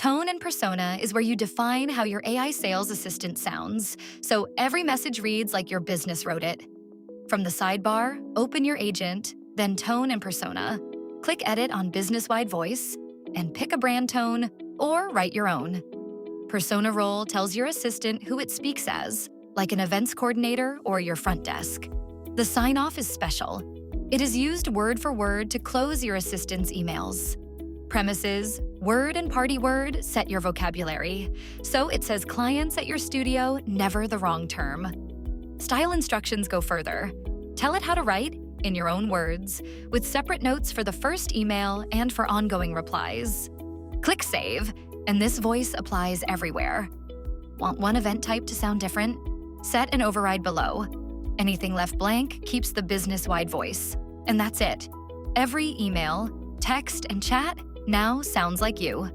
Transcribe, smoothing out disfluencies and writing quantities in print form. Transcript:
Tone and persona is where you define how your AI sales assistant sounds, so every message reads like your business wrote it. From the sidebar, open your agent, then tone and persona. Click Edit on Business-Wide Voice, and pick a brand tone or write your own. Persona role tells your assistant who it speaks as, like an events coordinator or your front desk. The sign-off is special. It is used word for word to close your assistant's emails. Premises, word and party word set your vocabulary, so it says clients at your studio, never the wrong term. Style instructions go further. Tell it how to write, in your own words, with separate notes for the first email and for ongoing replies. Click Save, and this voice applies everywhere. Want one event type to sound different? Set an override below. Anything left blank keeps the business-wide voice. And that's it. Every email, text, and chat now sounds like you.